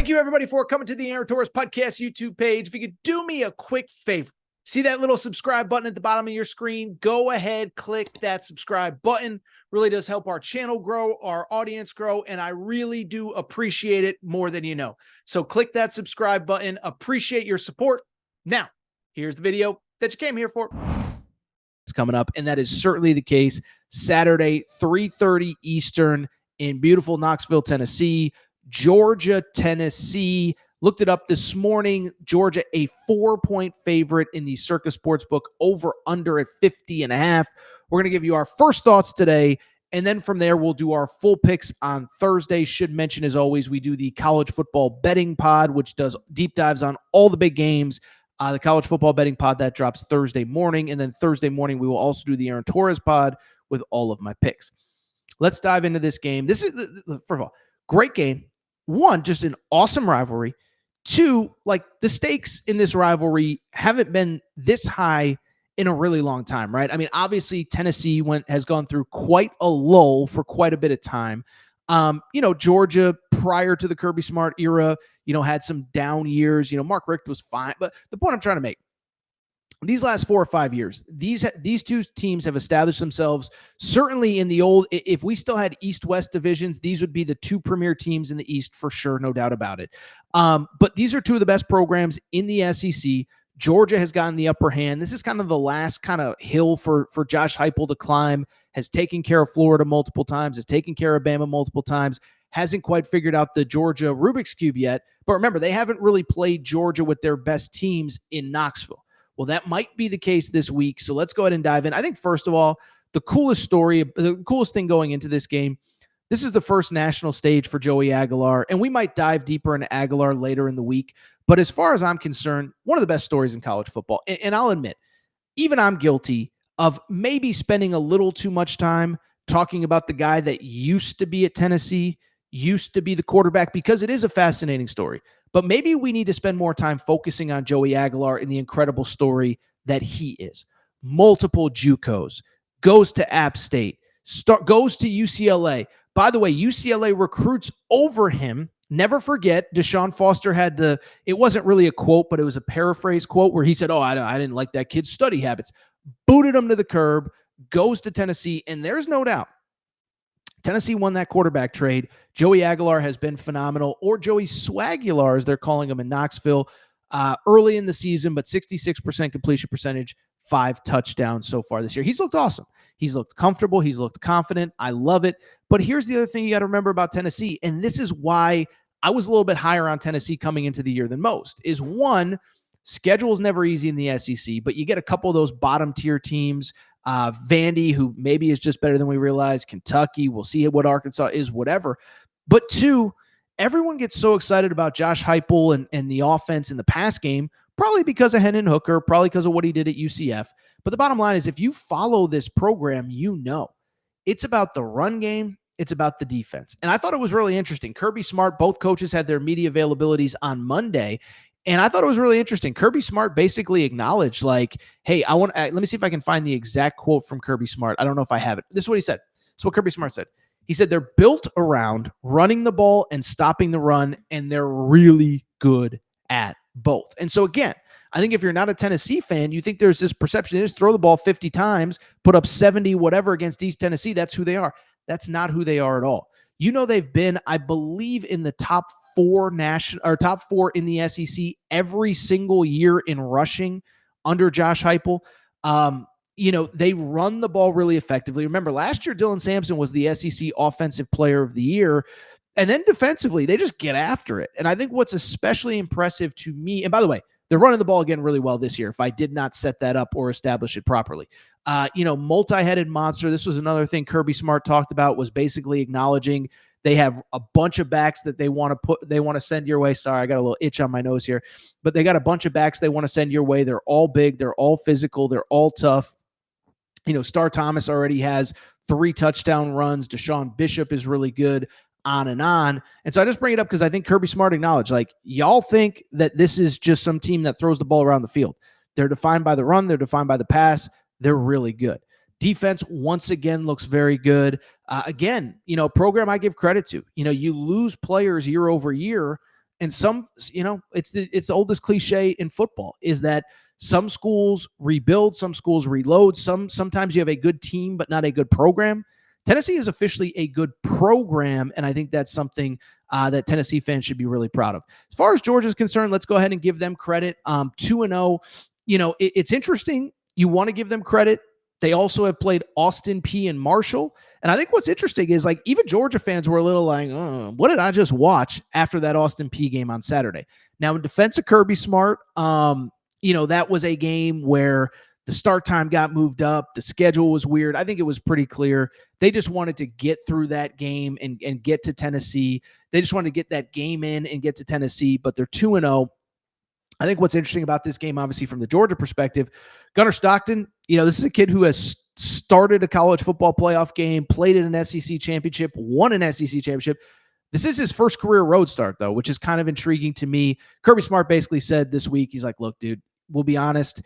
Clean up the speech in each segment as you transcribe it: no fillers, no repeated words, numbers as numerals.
Thank you, everybody, for coming to the Aaron Torres Podcast YouTube page. If you could do me a quick favor, see that little subscribe button at the bottom of your screen? Go ahead, click that subscribe button. Really does help our channel grow, our audience grow, and I really do appreciate it more than you know. So click that subscribe button. Appreciate your support. Now, here's the video that you came here for. It's coming up, and that is certainly the case. Saturday, 3:30 Eastern in beautiful Knoxville, Tennessee. Georgia, Tennessee. Looked it up this morning. Georgia, a 4-point favorite in the Circa Sportsbook, over under at 50.5. We're going to give you our first thoughts today, and then from there, we'll do our full picks on Thursday. Should mention, as always, we do the college football betting pod, which does deep dives on all the big games. The college football betting pod that drops Thursday morning, and then Thursday morning, we will also do the Aaron Torres pod with all of my picks. Let's dive into this game. This is, first of all, great game. One, just an awesome rivalry. Two, like the stakes in this rivalry haven't been this high in a really long time, right? I mean, obviously Tennessee has gone through quite a lull for quite a bit of time. Georgia prior to the Kirby Smart era, had some down years. Mark Richt was fine, but the point I'm trying to make, these last 4 or 5 years, these two teams have established themselves certainly in the old. If we still had East-West divisions, these would be the two premier teams in the East for sure, no doubt about it. But these are two of the best programs in the SEC. Georgia has gotten the upper hand. This is kind of the last kind of hill for Josh Heupel to climb. Has taken care of Florida multiple times, has taken care of Bama multiple times, hasn't quite figured out the Georgia Rubik's Cube yet. But remember, they haven't really played Georgia with their best teams in Knoxville. Well, that might be the case this week, so let's go ahead and dive in. I think, first of all, the coolest thing going into this game, this is the first national stage for Joey Aguilar, and we might dive deeper into Aguilar later in the week. But as far as I'm concerned, one of the best stories in college football. And I'll admit, even I'm guilty of maybe spending a little too much time talking about the guy that used to be at Tennessee, used to be the quarterback, because it is a fascinating story. But maybe we need to spend more time focusing on Joey Aguilar and the incredible story that he is. Multiple JUCOs, goes to App State, goes to UCLA. By the way, UCLA recruits over him. Never forget, Deshaun Foster had it wasn't really a quote, but it was a paraphrase quote where he said, I didn't like that kid's study habits. Booted him to the curb, goes to Tennessee, and there's no doubt Tennessee won that quarterback trade. Joey Aguilar has been phenomenal, or Joey Swagular, as they're calling him in Knoxville, early in the season, but 66% completion percentage, 5 touchdowns so far this year. He's looked awesome. He's looked comfortable. He's looked confident. I love it. But here's the other thing you got to remember about Tennessee, and this is why I was a little bit higher on Tennessee coming into the year than most, is one, schedule is never easy in the SEC, but you get a couple of those bottom-tier teams, Vandy, who maybe is just better than we realize, Kentucky, we'll see what Arkansas is, whatever. But two, everyone gets so excited about Josh Heupel and the offense in the pass game, probably because of Hendon Hooker, probably because of what he did at UCF. But the bottom line is, if you follow this program, it's about the run game, it's about the defense. And I thought it was really interesting. Kirby Smart, both coaches had their media availabilities on Monday, and I thought it was really interesting. Kirby Smart basically acknowledged, hey, let me see if I can find the exact quote from Kirby Smart. I don't know if I have it. This is what he said. This is what Kirby Smart said. He said, they're built around running the ball and stopping the run, and they're really good at both. And so, again, I think if you're not a Tennessee fan, you think there's this perception, just throw the ball 50 times, put up 70 whatever against East Tennessee. That's who they are. That's not who they are at all. They've been, I believe, in the top 4 in the SEC every single year in rushing under Josh Heupel. They run the ball really effectively. Remember, last year, Dylan Sampson was the SEC Offensive Player of the Year. And then defensively, they just get after it. And I think what's especially impressive to me, and by the way, they're running the ball again really well this year, if I did not set that up or establish it properly. Multi-headed monster. This was another thing Kirby Smart talked about, was basically acknowledging they have a bunch of backs that they want to send your way. Sorry, I got a little itch on my nose here. But they got a bunch of backs they want to send your way. They're all big. They're all physical. They're all tough. Star Thomas already has 3 touchdown runs. Deshaun Bishop is really good, on and on. And so I just bring it up because I think Kirby Smart acknowledged, y'all think that this is just some team that throws the ball around the field. They're defined by the run. They're defined by the pass. They're really good. Defense, once again, looks very good. Again, program I give credit to. You lose players year over year, And some, it's the oldest cliche in football is that some schools rebuild, some schools reload, sometimes you have a good team, but not a good program. Tennessee is officially a good program, and I think that's something that Tennessee fans should be really proud of. As far as Georgia is concerned, let's go ahead and give them credit. 2-0. It's interesting. You want to give them credit. They also have played Austin Peay and Marshall. And I think what's interesting is like even Georgia fans were a little like, what did I just watch after that Austin Peay game on Saturday? Now, in defense of Kirby Smart, that was a game where the start time got moved up. The schedule was weird. I think it was pretty clear. They just wanted to get through that game and get to Tennessee. They just wanted to get that game in and get to Tennessee, but they're 2-0. I think what's interesting about this game, obviously from the Georgia perspective, Gunnar Stockton, this is a kid who has started a college football playoff game, played in an SEC championship, won an SEC championship. This is his first career road start, though, which is kind of intriguing to me. Kirby Smart basically said this week, he's like, look, dude, we'll be honest,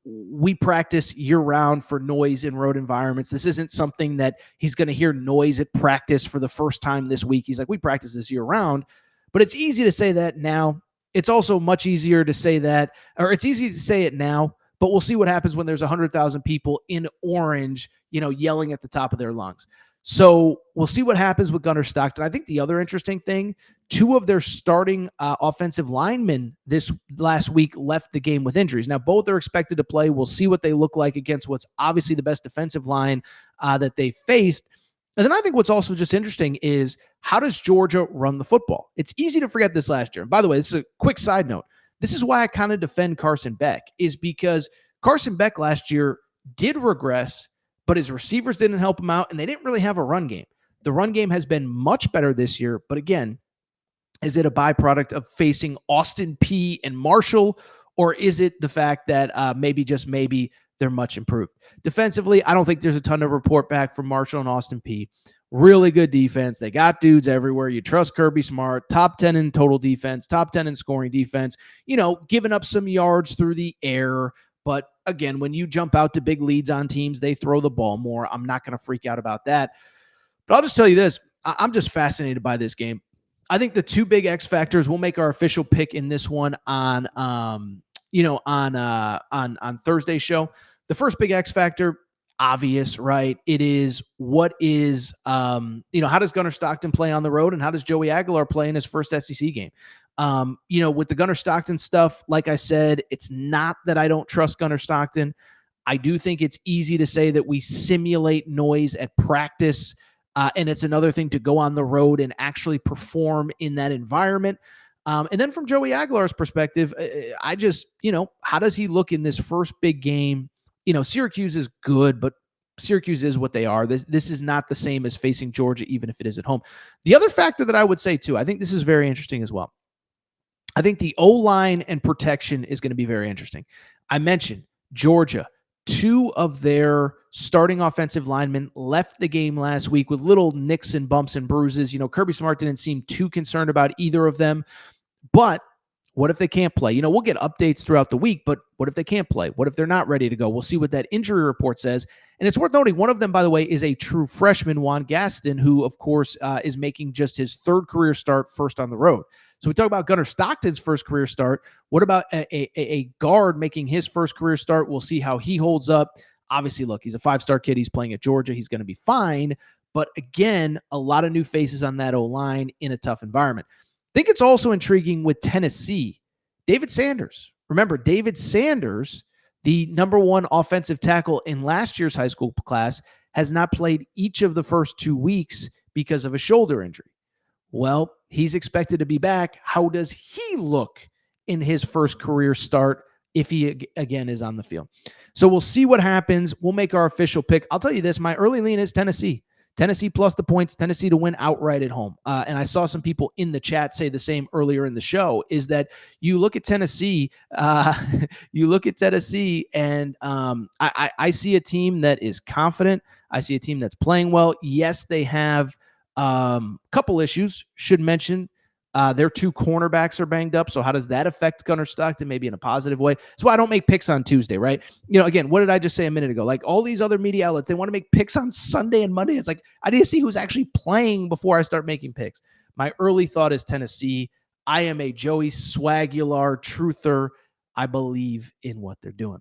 we practice year-round for noise in road environments. This isn't something that he's going to hear noise at practice for the first time this week. He's like, we practice this year-round. But it's easy to say that now. It's also much easier to say that, or it's easy to say it now, but we'll see what happens when there's 100,000 people in orange, yelling at the top of their lungs. So we'll see what happens with Gunnar Stockton. I think the other interesting thing, 2 of their starting offensive linemen this last week left the game with injuries. Now, both are expected to play. We'll see what they look like against what's obviously the best defensive line that they faced. And then I think what's also just interesting is how does Georgia run the football? It's easy to forget this last year. And by the way, this is a quick side note. This is why I kind of defend Carson Beck, is because Carson Beck last year did regress, but his receivers didn't help him out, and they didn't really have a run game. The run game has been much better this year, but again, is it a byproduct of facing Austin Peay and Marshall, or is it the fact that maybe they're much improved? Defensively, I don't think there's a ton to report back from Marshall and Austin Peay. Really good defense. They got dudes everywhere. You trust Kirby Smart, top 10 in total defense, top 10 in scoring defense, giving up some yards through the air. But again, when you jump out to big leads on teams, they throw the ball more. I'm not going to freak out about that. But I'll just tell you this. I'm just fascinated by this game. I think the 2 big X factors, we'll make our official pick in this one on Thursday's show. The first big X factor, obvious, right? It is how does Gunnar Stockton play on the road, and how does Joey Aguilar play in his first SEC game? With the Gunnar Stockton stuff, like I said, it's not that I don't trust Gunnar Stockton. I do think it's easy to say that we simulate noise at practice, and it's another thing to go on the road and actually perform in that environment. And then from Joey Aguilar's perspective, I just, how does he look in this first big game? Syracuse is good, but Syracuse is what they are. This is not the same as facing Georgia, even if it is at home. The other factor that I would say, too, I think this is very interesting as well. I think the O-line and protection is going to be very interesting. I mentioned Georgia. 2 of their starting offensive linemen left the game last week with little nicks and bumps and bruises. Kirby Smart didn't seem too concerned about either of them. But what if they can't play? We'll get updates throughout the week, but what if they can't play? What if they're not ready to go? We'll see what that injury report says. And it's worth noting, one of them, by the way, is a true freshman, Juan Gaston, who, of course, is making just his 3rd career start first on the road. So we talk about Gunnar Stockton's first career start. What about a guard making his first career start? We'll see how he holds up. Obviously, look, he's a 5-star kid. He's playing at Georgia. He's going to be fine. But again, a lot of new faces on that O-line in a tough environment. I think it's also intriguing with Tennessee. David Sanders. Remember, David Sanders, the number 1 offensive tackle in last year's high school class, has not played each of the first 2 weeks because of a shoulder injury. Well, he's expected to be back. How does he look in his first career start if he, again, is on the field? So we'll see what happens. We'll make our official pick. I'll tell you this. My early lean is Tennessee. Tennessee plus the points, Tennessee to win outright at home. And I saw some people in the chat say the same earlier in the show, is that you look at Tennessee, and I see a team that is confident. I see a team that's playing well. Yes, they have a couple issues. Should mention their 2 cornerbacks are banged up. So how does that affect Gunnar Stockton? Maybe in a positive way. That's why I don't make picks on Tuesday, right? Again, what did I just say a minute ago? Like all these other media outlets, they want to make picks on Sunday and Monday. It's like, I need to see who's actually playing before I start making picks. My early thought is Tennessee. I am a Joey Swagular truther. I believe in what they're doing.